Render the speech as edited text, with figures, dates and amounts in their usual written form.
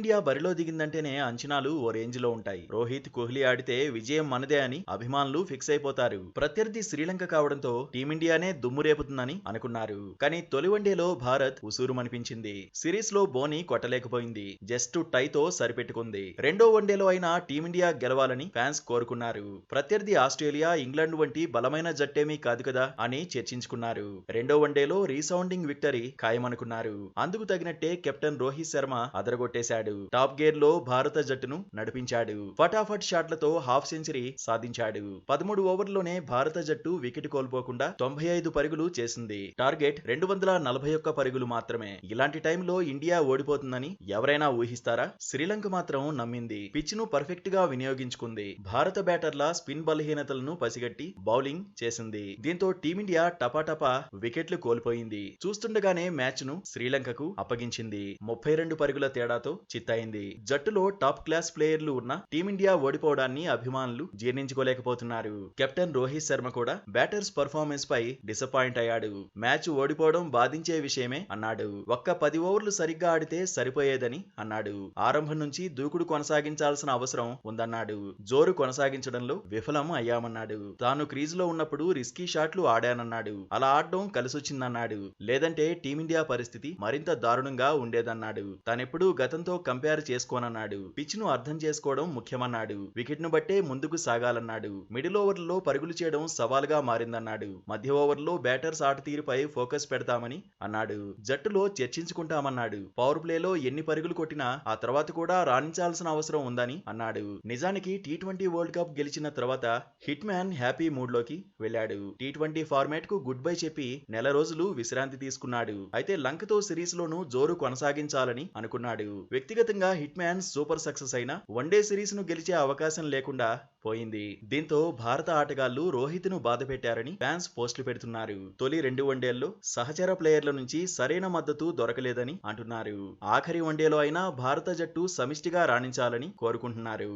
Team India బరిలో దిగిందంటేనే అంచనాలు ఓ range లో ఉంటాయి. రోహిత్, కోహ్లీ ఆడితే విజయం మనదే అని అభిమానులు ఫిక్స్ అయిపోతారు. ప్రత్యర్థి శ్రీలంక కావడంతో టీమిండియానే దుమ్ము రేపుతుందని అనుకున్నారు. కానీ తొలి వన్డేలో భారత్ ఉసూరుమనిపించింది. సిరీస్ లో బోని కొట్టలేకపోయింది. జస్ట్ టైతో సరిపెట్టుకుంది. రెండో వన్డేలో అయినా టీమిండియా గెలవాలని ఫ్యాన్స్ కోరుకున్నారు. ప్రత్యర్థి ఆస్ట్రేలియా, ఇంగ్లాండ్ వంటి బలమైన జట్టేమీ కాదు కదా అని చర్చించుకున్నారు. రెండో వన్డేలో రీసౌండింగ్ విక్టరీ ఖాయమనుకున్నారు. అందుకు తగినట్టే కెప్టెన్ రోహిత్ శర్మ అదరగొట్టేశాడు. టాప్ గేర్ లో భారత జట్టును నడిపించాడు. ఫటాఫట్ షాట్లతో హాఫ్ సెంచరీ సాధించాడు. 13 ఓవర్లలోనే భారత జట్టు వికెట్ కోల్పోకుండా 95 పరుగులు చేసింది. టార్గెట్ 241 పరుగులు మాత్రమే. ఇలాంటి టైంలో ఇండియా ఓడిపోతుందని ఎవరైనా ఊహిస్తారా? శ్రీలంక మాత్రం నమ్మింది. పిచ్ ను పర్ఫెక్ట్ గా వినియోగించుకుంది. భారత బ్యాటర్ల స్పిన్ బలహీనతలను పసిగట్టి బౌలింగ్ చేసింది. దీంతో టీమిండియా టపాటపా వికెట్లు కోల్పోయింది. చూస్తుండగానే మ్యాచ్ ను శ్రీలంకకు అప్పగించింది. 32 పరుగుల తేడాతో చిత్తయింది. జట్టులో టాప్ క్లాస్ ప్లేయర్లు ఉన్న టీమిండియా ఓడిపోవడాన్ని అభిమానులు జీర్ణించుకోలేకపోతున్నారు. కెప్టెన్ రోహిత్ శర్మ కూడా బ్యాటర్స్ పర్ఫార్మెన్స్ పై డిసప్పాయింట్ అయ్యాడు. మ్యాచ్ ఓడిపోవడం బాధించే విషయమే అన్నాడు. ఒక్క 10 ఓవర్లు సరిగ్గా ఆడితే సరిపోయేదని అన్నాడు. ఆరంభం నుంచి దూకుడు కొనసాగించాల్సిన అవసరం ఉందన్నాడు. జోరు కొనసాగించడంలో విఫలం అయ్యామన్నాడు. తాను క్రీజులో ఉన్నప్పుడు రిస్కీ షాట్లు ఆడానన్నాడు. అలా ఆడడం కలిసొచ్చిందన్నాడు. లేదంటే టీమిండియా పరిస్థితి మరింత దారుణంగా ఉండేదన్నాడు. తానెప్పుడూ గతంతో కంపేర్ చేసుకోనన్నాడు. పిచ్ ను అర్థం చేసుకోవడం ముఖ్యమన్నాడు. వికెట్ ను బట్టే ముందుకు సాగాలన్నాడు. మిడిల్ ఓవర్లలో పరుగులు చేయడం సవాలుగా మారిందన్నాడు. మధ్య ఓవర్లో బ్యాటర్స్ ఆట తీరుపై ఫోకస్ పెడతామని అన్నాడు. జట్టులో చర్చించుకుంటామన్నాడు. పవర్ ప్లేలో ఎన్ని పరుగులు కొట్టినా ఆ తర్వాత కూడా రాణించాల్సిన అవసరం ఉందని అన్నాడు. నిజానికి టీ20 వరల్డ్ కప్ గెలిచిన తర్వాత హిట్ మ్యాన్ హ్యాపీ మూడ్ లోకి వెళ్ళాడు. టీ20 ఫార్మాట్ కు గుడ్ బై చెప్పి నెల రోజులు విశ్రాంతి తీసుకున్నాడు. అయితే లంకతో సిరీస్ లోనూ జోరు కొనసాగించాలని అనుకున్నాడు. వ్యక్తిగతంగా హిట్ మ్యాన్ సూపర్ సక్సెస్ అయినా వన్డే సిరీస్ ను గెలిచే అవకాశం లేకుండా పోయింది. దీంతో భారత ఆటగాళ్లు రోహిత్ ను బాధ పెట్టారని ఫ్యాన్స్ పోస్టులు పెడుతున్నారు. తొలి 2 వన్డేల్లో సహచర ప్లేయర్ల నుంచి సరైన మద్దతు దొరకలేదని అంటున్నారు. ఆఖరి వన్డేలో అయినా భారత జట్టు సమిష్టిగా రాణించాలని కోరుకుంటున్నారు.